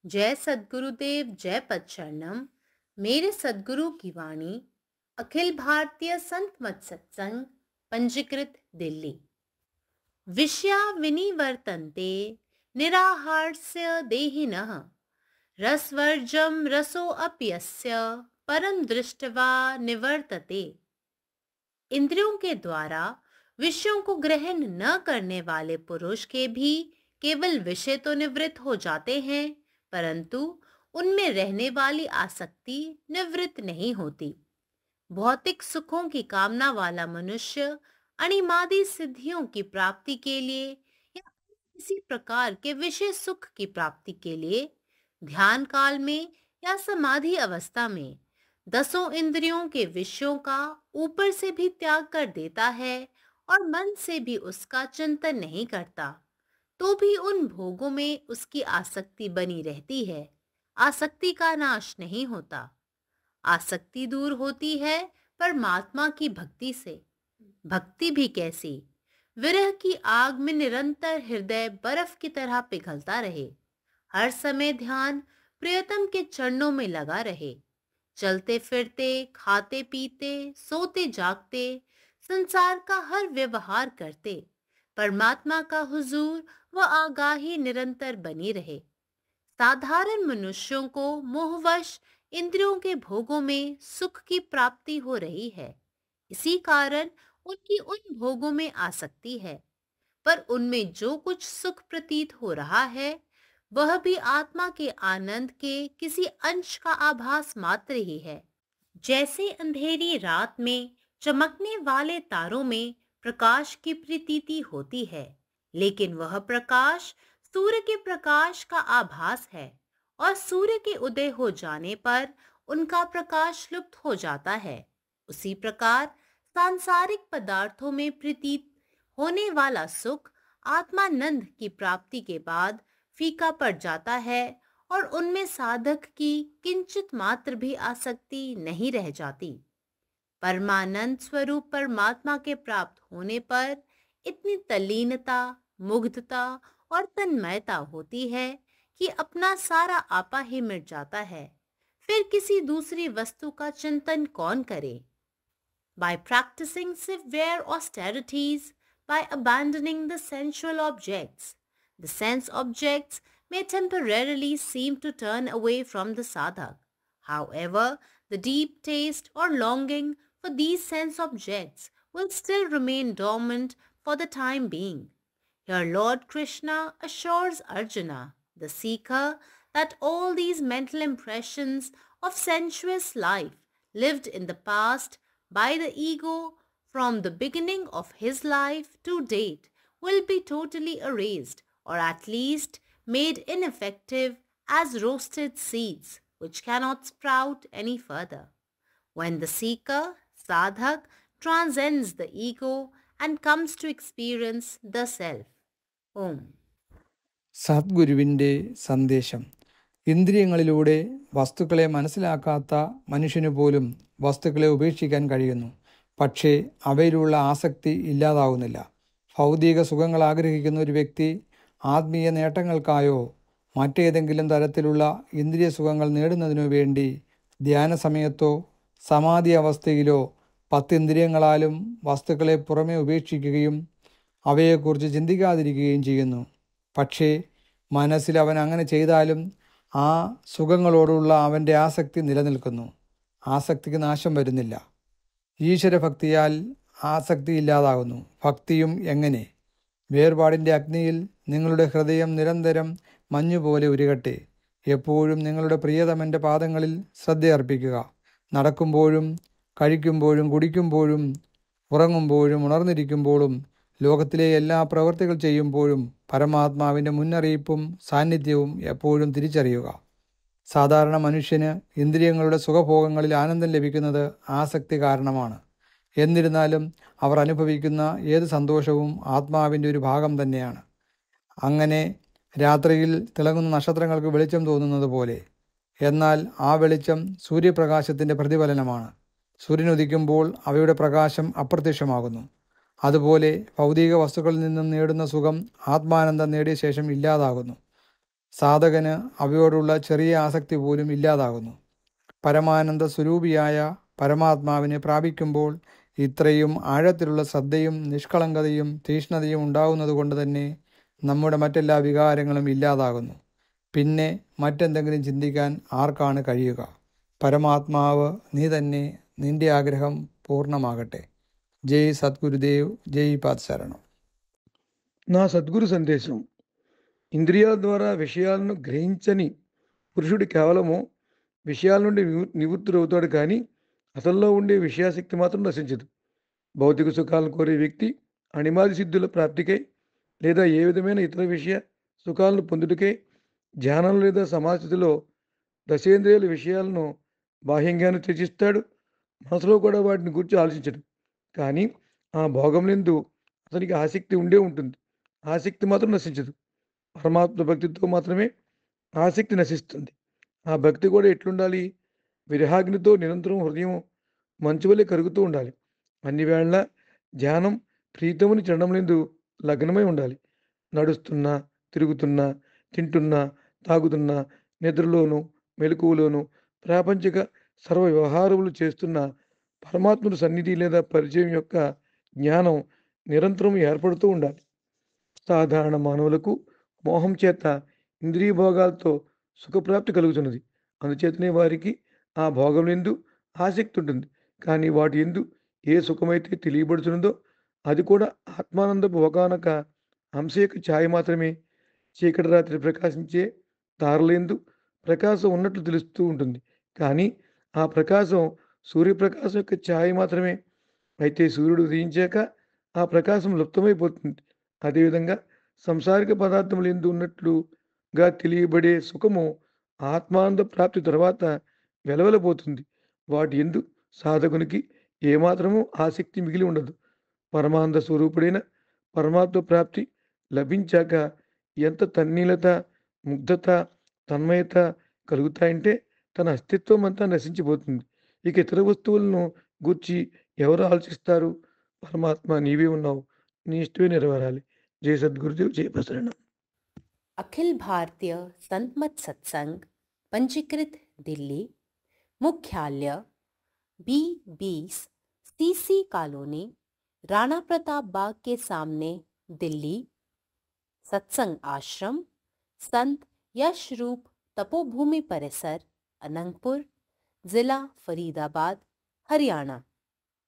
जय सद्गुरुदेव, जय पच्चरणम। मेरे सद्गुरु की वाणी। अखिल भारतीय संत मत सत्संग, पंजीकृत दिल्ली। विषया विनिवर्तन्ते निराहारस्य देहिनः, रसवर्जम रसोऽप्यस्य परम दृष्ट्वा निवर्तते। इंद्रियों के द्वारा विषयों को ग्रहण न करने वाले पुरुष के भी केवल विषय तो निवृत्त हो जाते हैं, परंतु उनमें रहने वाली आसक्ति निवृत्त नहीं होती। भौतिक सुखों की कामना वाला मनुष्य अणिमादी सिद्धियों की प्राप्ति के लिए या किसी प्रकार के विषय सुख की प्राप्ति के लिए ध्यान काल में या समाधि अवस्था में दसों इंद्रियों के विषयों का ऊपर से भी त्याग कर देता है और मन से भी उसका चिंतन नहीं करता, तो भी उन भोगों में उसकी आसक्ति बनी रहती है। आसक्ति का नाश नहीं होता। आसक्ति दूर होती है परमात्मा की भक्ति से। भक्ति भी कैसी? विरह की आग में निरंतर हृदय बर्फ की तरह पिघलता रहे, हर समय ध्यान प्रियतम के चरणों में लगा रहे, चलते फिरते, खाते पीते, सोते जागते, संसार का हर व्यवहार करते परमात्मा का हुजूर व आगाही निरंतर बनी रहे। साधारण मनुष्यों को मोहवश इंद्रियों के भोगों में सुख की प्राप्ति हो रही है, इसी कारण उनकी उन भोगों में आसक्ति है। पर उनमें जो कुछ सुख प्रतीत हो रहा है वह भी आत्मा के आनंद के किसी अंश का आभास मात्र ही है। जैसे अंधेरी रात में चमकने वाले तारों में प्रकाश की प्रतीति होती है, लेकिन वह प्रकाश सूर्य के प्रकाश का आभास है और सूर्य के उदय हो जाने पर उनका प्रकाश लुप्त हो जाता है। उसी प्रकार सांसारिक पदार्थों में प्रतीत होने वाला सुख आत्मानंद की प्राप्ति के बाद फीका पड़ जाता है और उनमें साधक की किंचित मात्र भी आसक्ति नहीं रह जाती। परमानंद स्वरूप परमात्मा के प्राप्त होने पर इतनी तल्लीनता, मुग्धता और तन्मयता होती है कि अपना सारा आपा ही मिट जाता है। फिर किसी दूसरी वस्तु का चिंतन कौन करे? By practicing severe austerities, by abandoning the sensual objects, the sense objects may temporarily seem to turn away from the sadhak. However, the deep taste or longing for these sense objects will still remain dormant for the time being. Here Lord Krishna assures Arjuna, the seeker, that all these mental impressions of sensuous life lived in the past by the ego from the beginning of his life to date will be totally erased, or at least made ineffective as roasted seeds which cannot sprout any further. When the seeker, sadhak, transcends the ego and comes to experience the self. Om. സദ്ഗുരുവിൻ്റെ സന്ദേശം. ഇന്ദ്രിയങ്ങളിലൂടെ വസ്തുക്കളെ മനസ്സിലാക്കാത്ത മനുഷ്യനു പോലും വസ്തുക്കളെ ഉപേക്ഷിക്കാൻ കഴിയുന്നു. പക്ഷേ അവയിലുള്ള ആസക്തി ഇല്ലാതാവുന്നില്ല. ഭൗതിക സുഖങ്ങൾ ആഗ്രഹിക്കുന്ന ഒരു വ്യക്തി ആത്മീയ നേട്ടങ്ങൾക്കായോ മറ്റേതെങ്കിലും തരത്തിലുള്ള ഇന്ദ്രിയ സുഖങ്ങൾ നേടുന്നതിനു വേണ്ടി ധ്യാന സമയത്തോ സമാധി അവസ്ഥയിലോ 10 ഇന്ദ്രിയങ്ങളാലും വസ്തുക്കളെ പുറമെ ഉപേക്ഷിക്കുകയും അവയെക്കുറിച്ച് ചിന്തിക്കാതിരിക്കുകയും ചെയ്യുന്നു. പക്ഷേ മനസ്സിൽ അവൻ അങ്ങനെ ചെയ്താലും ആ സുഖങ്ങളോടുള്ള അവൻ്റെ ആസക്തി നിലനിൽക്കുന്നു. ആസക്തിക്ക് നാശം വരുന്നില്ല. ഈശ്വരഭക്തിയാൽ ആസക്തി ഇല്ലാതാകുന്നു. ഭക്തിയും എങ്ങനെ? വേർപാടിൻ്റെ അഗ്നിയിൽ നിങ്ങളുടെ ഹൃദയം നിരന്തരം മഞ്ഞുപോലെ ഉരുകട്ടെ. എപ്പോഴും നിങ്ങളുടെ പ്രിയതമൻ്റെ പാദങ്ങളിൽ ശ്രദ്ധയർപ്പിക്കുക. നടക്കുമ്പോഴും കഴിക്കുമ്പോഴും കുടിക്കുമ്പോഴും ഉറങ്ങുമ്പോഴും ഉണർന്നിരിക്കുമ്പോഴും ലോകത്തിലെ എല്ലാ പ്രവൃത്തികൾ ചെയ്യുമ്പോഴും പരമാത്മാവിൻ്റെ മുന്നറിയിപ്പും സാന്നിധ്യവും എപ്പോഴും തിരിച്ചറിയുക. സാധാരണ മനുഷ്യന് ഇന്ദ്രിയങ്ങളുടെ സുഖഭോഗങ്ങളിൽ ആനന്ദം ലഭിക്കുന്നത് ആസക്തി കാരണമാണ്. എന്നിരുന്നാലും അവർ അനുഭവിക്കുന്ന ഏത് സന്തോഷവും ആത്മാവിൻ്റെ ഒരു ഭാഗം തന്നെയാണ്. അങ്ങനെ രാത്രിയിൽ തിളങ്ങുന്ന നക്ഷത്രങ്ങൾക്ക് വെളിച്ചം തോന്നുന്നത് പോലെ. എന്നാൽ ആ വെളിച്ചം സൂര്യപ്രകാശത്തിൻ്റെ പ്രതിഫലനമാണ്. സൂര്യൻ ഉദിക്കുമ്പോൾ അവയുടെ പ്രകാശം അപ്രത്യക്ഷമാകുന്നു. അതുപോലെ ഭൗതിക വസ്തുക്കളിൽ നിന്നും നേടുന്ന സുഖം ആത്മാനന്ദം നേടിയ ശേഷം ഇല്ലാതാകുന്നു. സാധകന് അവയോടുള്ള ചെറിയ ആസക്തി പോലും ഇല്ലാതാകുന്നു. പരമാനന്ദ സ്വരൂപിയായ പരമാത്മാവിനെ പ്രാപിക്കുമ്പോൾ ഇത്രയും ആഴത്തിലുള്ള ശ്രദ്ധയും നിഷ്കളങ്കതയും തീഷ്ണതയും ഉണ്ടാകുന്നത് കൊണ്ട് തന്നെ നമ്മുടെ മറ്റെല്ലാ വികാരങ്ങളും ഇല്ലാതാകുന്നു. പിന്നെ മറ്റെന്തെങ്കിലും ചിന്തിക്കാൻ ആർക്കാണ് കഴിയുക? പരമാത്മാവ് നീ തന്നെ, നിന്റെ ఆగ్రహం పూర్ణమాగటే. జై సద్గురుదేవ్, జై పాదశరణం. నా సద్గురు సందేశం. ఇంద్రియాల ద్వారా విషయాలను గ్రహించని పురుషుడు కేవలము విషయాల నుండి నివృత్తుడవుతాడు, కానీ అతనిలో ఉండే విషయాశక్తి మాత్రం నశించదు. భౌతిక సుఖాలను కోరే వ్యక్తి అణిమాది సిద్ధుల ప్రాప్తికై లేదా ఏ విధమైన ఇతర విషయ సుఖాలను పొందుటకై ధ్యానం లేదా సమాధిలో దశేంద్రియాల విషయాలను బాహ్యంగానే త్యజిస్తాడు. మనసులో కూడా వాటిని గురించి ఆలోచించడు. కానీ ఆ భోగంలందు అతనికి ఆసక్తి ఉండే ఉంటుంది. ఆసక్తి మాత్రం నశించదు. పరమాత్మ భక్తితో మాత్రమే ఆసక్తి నశిస్తుంది. ఆ భక్తి కూడా ఎట్లుండాలి? విరహాగ్నితో నిరంతరం హృదయం మంచువలే కరుగుతూ ఉండాలి. అన్ని వేళ ధ్యానం ప్రీతముని చరణంలందు లగ్నమై ఉండాలి. నడుస్తున్నా, తిరుగుతున్నా, తింటున్నా, తాగుతున్నా, నిద్రలోను మెలకువలోను ప్రాపంచిక సర్వ వ్యవహారములు చేస్తున్న పరమాత్ముడి సన్నిధి లేదా పరిచయం యొక్క జ్ఞానం నిరంతరం ఏర్పడుతూ ఉండాలి. సాధారణ మానవులకు మోహం చేత ఇంద్రియ భోగాలతో సుఖప్రాప్తి కలుగుతున్నది. అందుచేతనే వారికి ఆ భోగం ఎందు ఆసక్తి ఉంటుంది. కానీ వాటి ఎందు ఏ సుఖమైతే తెలియబడుతున్నదో అది కూడా ఆత్మానందపు ఒకనొక అంశ యొక్క ఛాయ మాత్రమే. చీకటి రాత్రి ప్రకాశించే తారలందు ప్రకాశం ఉన్నట్లు తెలుస్తూ ఉంటుంది. కానీ ఆ ప్రకాశం సూర్యప్రకాశం యొక్క ఛాయ మాత్రమే. అయితే సూర్యుడు ఉదయించాక ఆ ప్రకాశం లుప్తమైపోతుంది. అదేవిధంగా సంసారిక పదార్థములు ఎందు ఉన్నట్లుగా తెలియబడే సుఖము ఆత్మానంద ప్రాప్తి తర్వాత వెలవెలబోతుంది. వాటి ఎందు సాధకునికి ఏమాత్రమూ ఆసక్తి మిగిలి ఉండదు. పరమానంద స్వరూపుడైన పరమాత్మ ప్రాప్తి లభించాక ఎంత తన్మీలత, ముగ్ధత, తన్మయత కలుగుతాయంటే తన అస్తిత్వం అంతా నశించిపోతుంది. ఇక ఇతర వస్తువులను గూర్చి ఎవరు ఆలోచిస్తారు? పరమాత్మ నీవే ఉన్నావు, నీ ఇష్టమే నెరవేరాలి. జై సద్గురుదేవ్, జై ప్రసరణం. अखिल भारतीय संत मत सत्संग पंजीकृत दिल्ली, मुख्यालय B20 CC colony, Rana Pratap Bagh के सामने, दिल्ली। सत्संग आश्रम संत यश रूप तपोभूमि परिसर, अनंगपुर, जिला फरीदाबाद, हरियाणा।